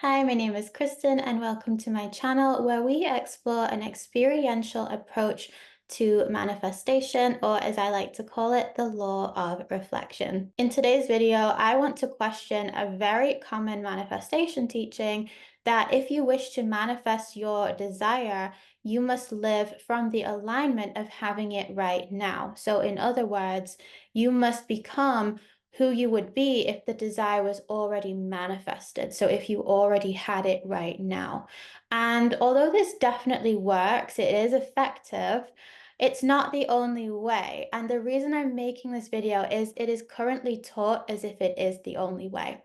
Hi, my name is Kristen, and welcome to my channel where we explore an experiential approach to manifestation, or as I like to call it, the law of reflection. In today's video, I want to question a very common manifestation teaching that if you wish to manifest your desire, you must live from the alignment of having it right now. So, in other words, you must become who you would be if the desire was already manifested. So if you already had it right now. And although this definitely works, it is effective, it's not the only way. And the reason I'm making this video is it is currently taught as if it is the only way.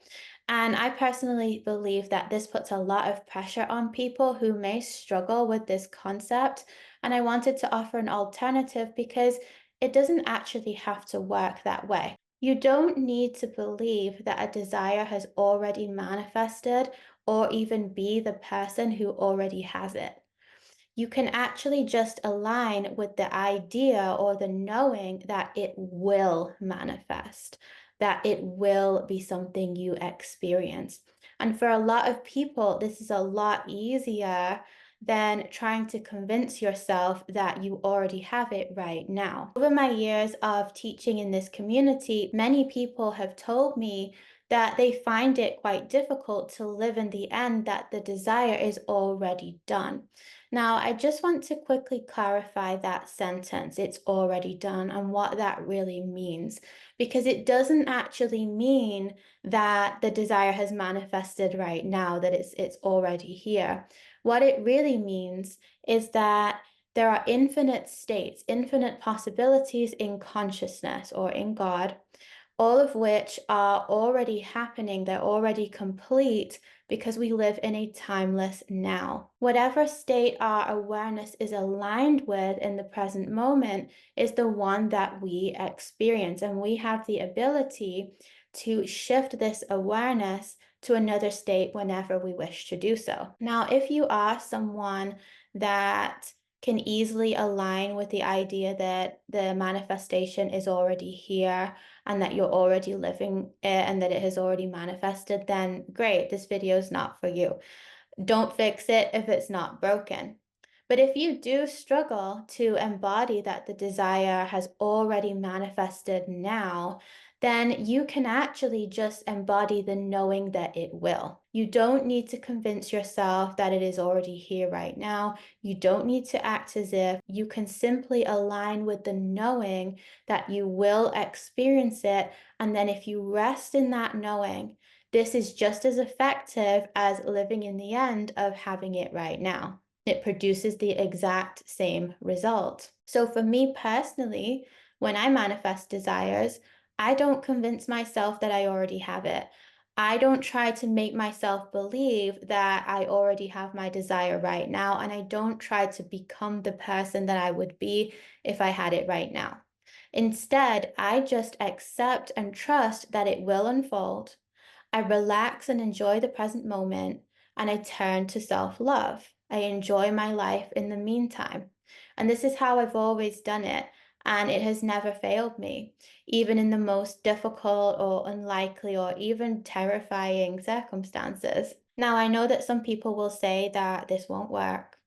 And I personally believe that this puts a lot of pressure on people who may struggle with this concept. And I wanted to offer an alternative because it doesn't actually have to work that way. You don't need to believe that a desire has already manifested or even be the person who already has it. You can actually just align with the idea or the knowing that it will manifest, that it will be something you experience. And for a lot of people, this is a lot easier than trying to convince yourself that you already have it right now. Over my years of teaching in this community, many people have told me that they find it quite difficult to live in the end that the desire is already done. Now, I just want to quickly clarify that sentence, it's already done, and what that really means, because it doesn't actually mean that the desire has manifested right now, that it's already here. What it really means is that there are infinite states, infinite possibilities in consciousness or in God, all of which are already happening, they're already complete because we live in a timeless now. Whatever state our awareness is aligned with in the present moment is the one that we experience, and we have the ability to shift this awareness to another state whenever we wish to do so. Now, if you are someone that can easily align with the idea that the manifestation is already here and that you're already living it and that it has already manifested, then great, this video is not for you. Don't fix it if it's not broken. But if you do struggle to embody that the desire has already manifested now, then you can actually just embody the knowing that it will. You don't need to convince yourself that it is already here right now. You don't need to act as if. You can simply align with the knowing that you will experience it. And then if you rest in that knowing, this is just as effective as living in the end of having it right now. It produces the exact same result. So for me personally, when I manifest desires, I don't convince myself that I already have it. I don't try to make myself believe that I already have my desire right now, and I don't try to become the person that I would be if I had it right now. Instead, I just accept and trust that it will unfold. I relax and enjoy the present moment, and I turn to self love. I enjoy my life in the meantime. And this is how I've always done it, and it has never failed me, even in the most difficult or unlikely or even terrifying circumstances. Now, I know that some people will say that this won't work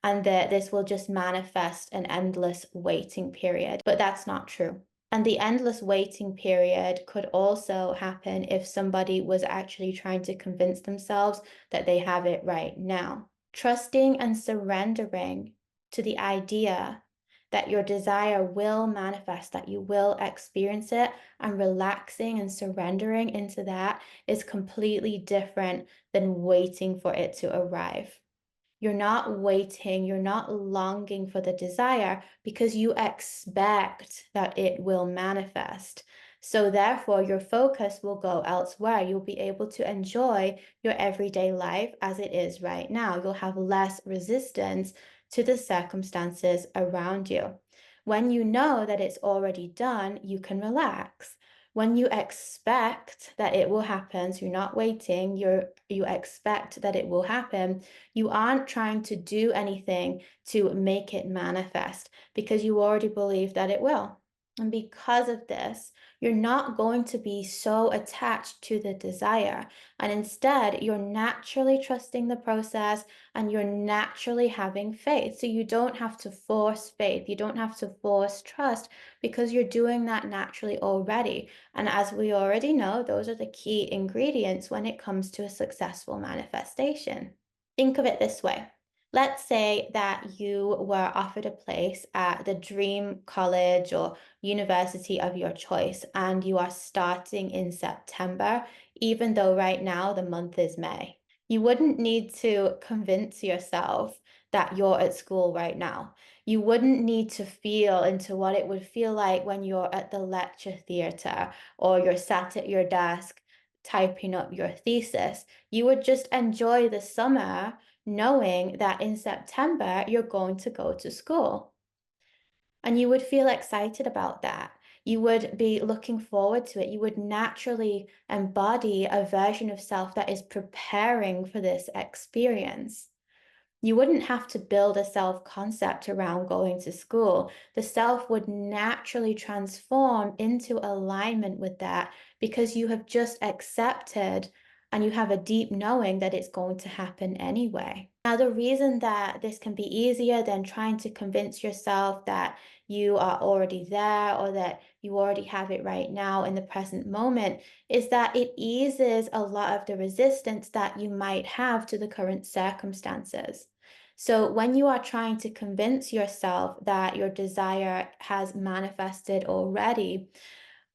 and that this will just manifest an endless waiting period, but that's not true. And the endless waiting period could also happen if somebody was actually trying to convince themselves that they have it right now. Trusting and surrendering to the idea that your desire will manifest, that you will experience it, and relaxing and surrendering into that is completely different than waiting for it to arrive. You're not waiting, you're not longing for the desire because you expect that it will manifest. So, therefore, your focus will go elsewhere. You'll be able to enjoy your everyday life as it is right now. You'll have less resistance to the circumstances around you. When you know that it's already done, you can relax. When you expect that it will happen, so you're not waiting, you expect that it will happen, you aren't trying to do anything to make it manifest because you already believe that it will. And because of this, you're not going to be so attached to the desire. And instead, you're naturally trusting the process and you're naturally having faith. So you don't have to force faith, you don't have to force trust because you're doing that naturally already. And as we already know, those are the key ingredients when it comes to a successful manifestation. Think of it this way. Let's say that you were offered a place at the dream college or university of your choice, and you are starting in September, even though right now the month is May. You wouldn't need to convince yourself that you're at school right now. You wouldn't need to feel into what it would feel like when you're at the lecture theatre or you're sat at your desk typing up your thesis. You would just enjoy the summer knowing that in September you're going to go to school. And you would feel excited about that. You would be looking forward to it. You would naturally embody a version of self that is preparing for this experience. You wouldn't have to build a self concept around going to school. The self would naturally transform into alignment with that because you have just accepted and you have a deep knowing that it's going to happen anyway. Now, the reason that this can be easier than trying to convince yourself that you are already there or that you already have it right now in the present moment is that it eases a lot of the resistance that you might have to the current circumstances. So, when you are trying to convince yourself that your desire has manifested already,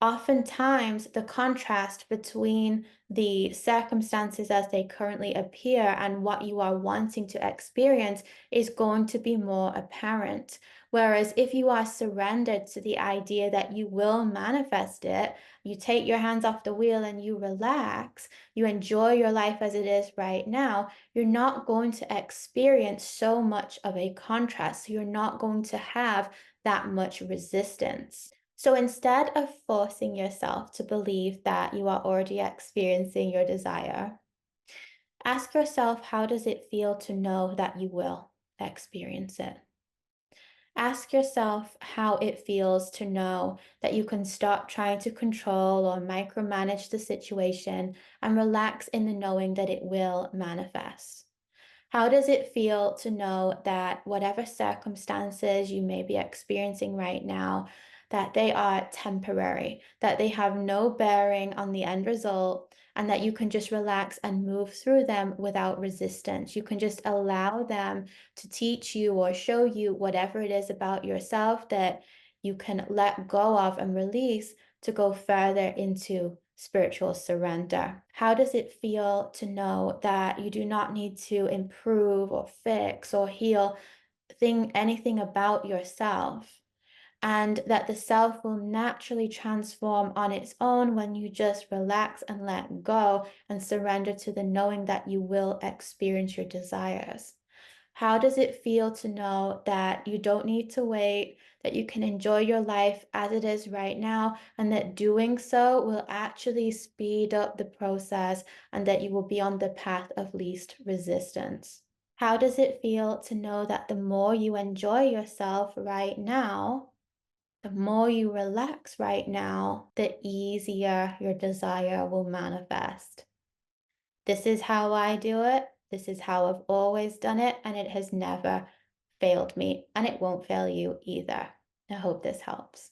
oftentimes the contrast between the circumstances as they currently appear and what you are wanting to experience is going to be more apparent. Whereas if you are surrendered to the idea that you will manifest it, you take your hands off the wheel and you relax, you enjoy your life as it is right now, you're not going to experience so much of a contrast. You're not going to have that much resistance. So instead of forcing yourself to believe that you are already experiencing your desire, ask yourself, how does it feel to know that you will experience it? Ask yourself how it feels to know that you can stop trying to control or micromanage the situation and relax in the knowing that it will manifest. How does it feel to know that whatever circumstances you may be experiencing right now, that they are temporary, that they have no bearing on the end result, and that you can just relax and move through them without resistance? You can just allow them to teach you or show you whatever it is about yourself that you can let go of and release to go further into spiritual surrender. How does it feel to know that you do not need to improve or fix or heal anything about yourself? And that the self will naturally transform on its own when you just relax and let go and surrender to the knowing that you will experience your desires. How does it feel to know that you don't need to wait, that you can enjoy your life as it is right now, and that doing so will actually speed up the process and that you will be on the path of least resistance? How does it feel to know that the more you enjoy yourself right now, the more you relax right now, the easier your desire will manifest? This is how I do it. This is how I've always done it, and it has never failed me, and it won't fail you either. I hope this helps.